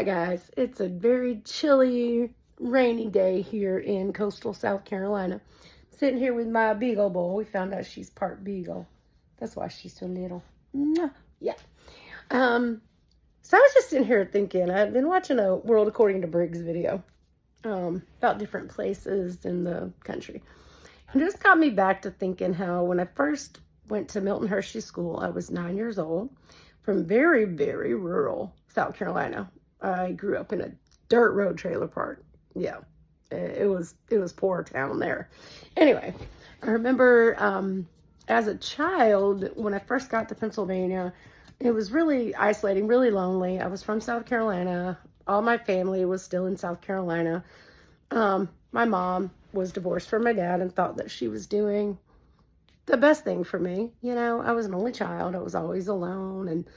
Hi guys, it's a very chilly, rainy day here in coastal South Carolina. Sitting here with my Beagle bowl. We found out she's part Beagle. That's why she's so little. Mwah. Yeah. So I was just sitting here thinking, I've been watching a World According to Briggs video about different places in the country. And it just got me back to thinking how when I first went to Milton Hershey School, I was 9 years old from very, very rural South Carolina. I grew up in a dirt road trailer park. Yeah, it was poor town there. Anyway, I remember as a child, when I first got to Pennsylvania, it was really isolating, really lonely. I was from South Carolina. All my family was still in South Carolina. My mom was divorced from my dad and thought that she was doing the best thing for me. You know, I was an only child. I was always alone and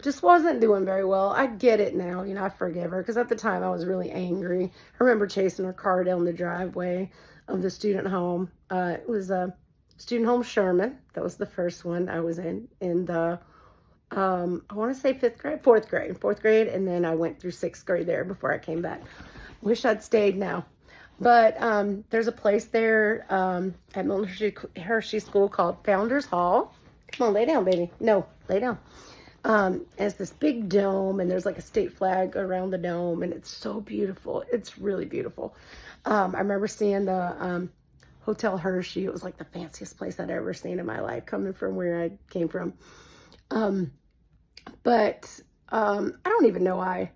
just wasn't doing very well. I get it now. You know, I forgive her because at the time I was really angry. I remember chasing her car down the driveway of the student home. It was a student home Sherman. That was the first one I was in the I want to say fourth grade, and then I went through sixth grade there before I came back. Wish I'd stayed now. But there's a place there at Milton Hershey School called Founders Hall. Come on, lay down, baby. No, lay down. It's this big dome, and there's like a state flag around the dome, and it's so beautiful. It's really beautiful. I remember seeing the Hotel Hershey. It was like the fanciest place I'd ever seen in my life, coming from where I came from. But I don't even know why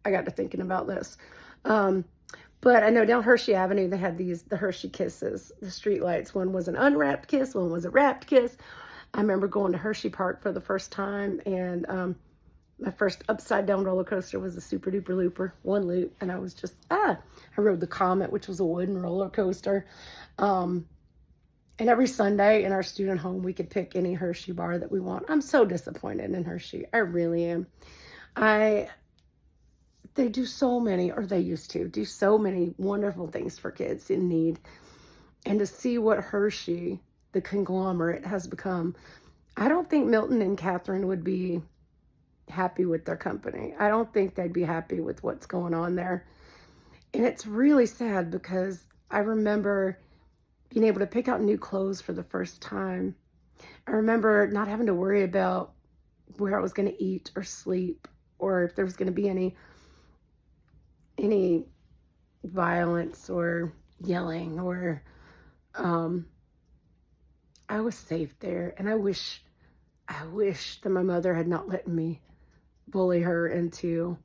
I got to thinking about this. But I know down Hershey Avenue, they had the Hershey Kisses, the street lights. One was an unwrapped kiss, one was a wrapped kiss. I remember going to Hershey Park for the first time, and my first upside down roller coaster was the Super Duper Looper, one loop, and I was just, I rode the Comet, which was a wooden roller coaster. And every Sunday in our student home, we could pick any Hershey bar that we want. I'm so disappointed in Hershey. I really am. They do so many, or they used to do so many wonderful things for kids in need. And to see what Hershey, the conglomerate, has become, I don't think Milton and Catherine would be happy with their company. I don't think they'd be happy with what's going on there. And it's really sad because I remember being able to pick out new clothes for the first time. I remember not having to worry about where I was going to eat or sleep, or if there was going to be any violence or yelling, or I was safe there. And I wish that my mother had not let me bully her into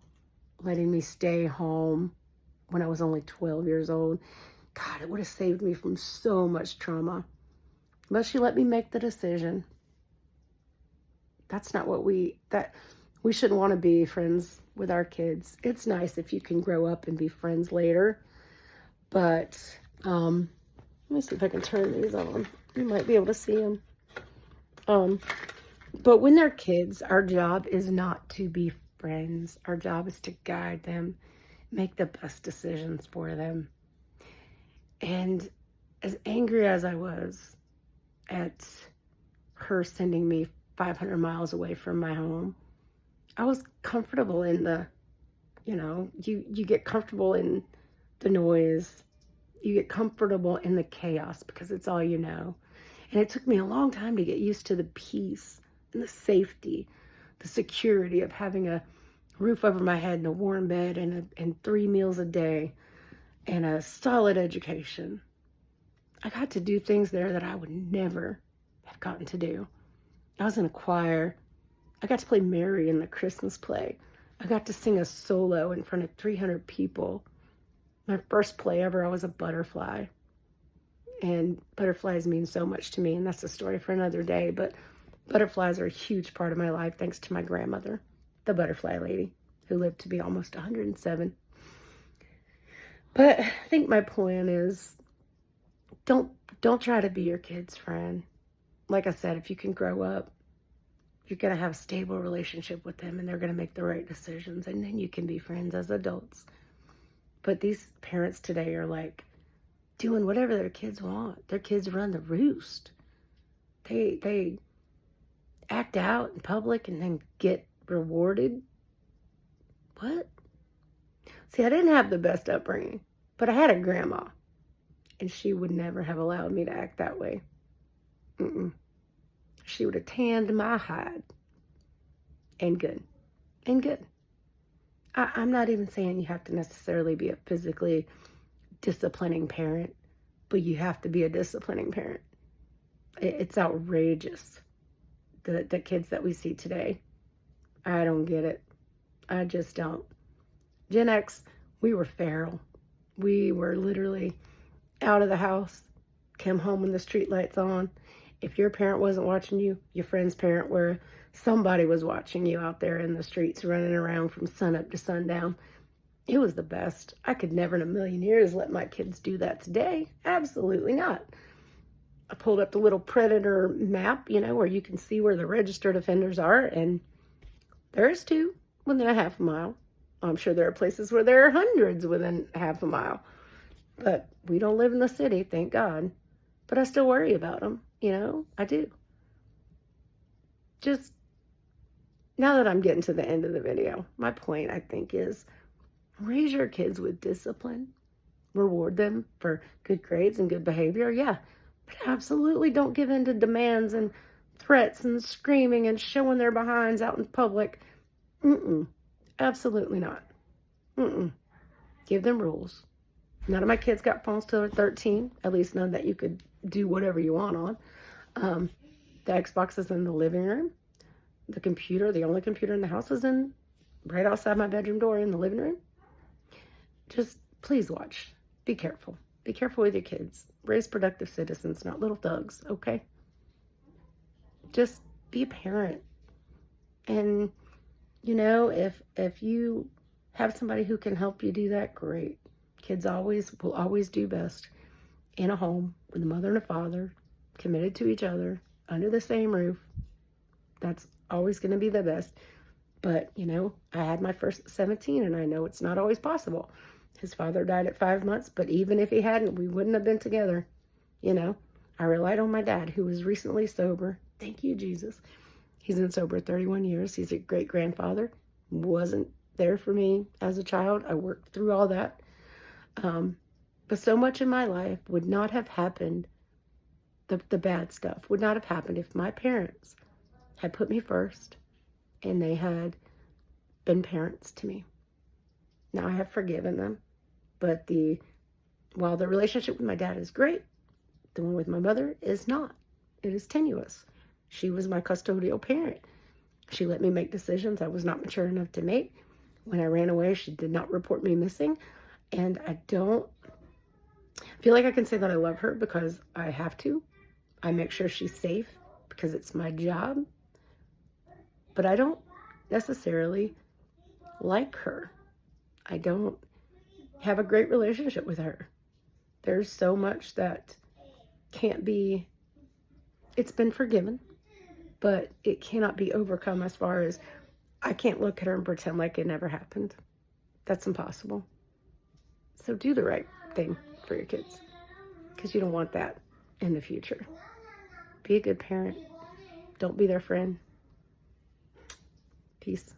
letting me stay home when I was only 12 years old. God, it would have saved me from so much trauma. But she let me make the decision. That's not what we shouldn't want to be friends with our kids. It's nice if you can grow up and be friends later. But let me see if I can turn these on. You might be able to see them. But when they're kids, our job is not to be friends. Our job is to guide them, make the best decisions for them. And as angry as I was at her sending me 500 miles away from my home, I was comfortable in the, you get comfortable in the noise. You get comfortable in the chaos because it's all you know. And it took me a long time to get used to the peace and the safety, the security of having a roof over my head and a warm bed and 3 meals a day and a solid education. I got to do things there that I would never have gotten to do. I was in a choir. I got to play Mary in the Christmas play. I got to sing a solo in front of 300 people. My first play ever, I was a butterfly. And butterflies mean so much to me, and that's a story for another day. But butterflies are a huge part of my life, thanks to my grandmother, the butterfly lady, who lived to be almost 107. But I think my point is, don't try to be your kid's friend. Like I said, if you can grow up, you're going to have a stable relationship with them, and they're going to make the right decisions, and then you can be friends as adults. But these parents today are like doing whatever their kids want. Their kids run the roost. They act out in public and then get rewarded. What? See, I didn't have the best upbringing, but I had a grandma, and she would never have allowed me to act that way. She would have tanned my hide. And good. And good. I'm not even saying you have to necessarily be a physically disciplining parent, but you have to be a disciplining parent. It's outrageous, the kids that we see today. I don't get it. I just don't. Gen X, we were feral. We were literally out of the house, came home when the street lights on. If your parent wasn't watching you, your friend's parent were. Somebody was watching you out there in the streets, running around from sunup to sundown. It was the best. I could never in a million years let my kids do that today. Absolutely not. I pulled up the little Predator map, where you can see where the registered offenders are, and there's 2 within a half a mile. I'm sure there are places where there are hundreds within half a mile. But we don't live in the city, thank God. But I still worry about them, I do. Just, now that I'm getting to the end of the video, my point, I think, is raise your kids with discipline. Reward them for good grades and good behavior, yeah. But absolutely don't give in to demands and threats and screaming and showing their behinds out in public. Absolutely not. Give them rules. None of my kids got phones till they're 13. At least none that you could do whatever you want on. The Xbox is in the living room. The computer, the only computer in the house, is right outside my bedroom door in the living room. Just please watch. Be careful. Be careful with your kids. Raise productive citizens, not little thugs, okay? Just be a parent. And, if you have somebody who can help you do that, great. Kids will always do best in a home with a mother and a father, committed to each other, under the same roof. That's always going to be the best. But, I had my first at 17, and I know it's not always possible. His father died at 5 months, but even if he hadn't, we wouldn't have been together. I relied on my dad, who was recently sober. Thank you, Jesus. He's been sober 31 years. He's a great-grandfather. Wasn't there for me as a child. I worked through all that. But so much in my life would not have happened, the bad stuff would not have happened if my parents had put me first and they had been parents to me. Now I have forgiven them, but while the relationship with my dad is great, the one with my mother is not. It is tenuous. She was my custodial parent. She let me make decisions I was not mature enough to make. When I ran away, she did not report me missing. And I don't feel like I can say that I love her because I have to. I make sure she's safe because it's my job. But I don't necessarily like her. I don't have a great relationship with her. There's so much that can't be, it's been forgiven, but it cannot be overcome as far as I can't look at her and pretend like it never happened. That's impossible. So do the right thing for your kids because you don't want that in the future. Be a good parent. Don't be their friend. Peace.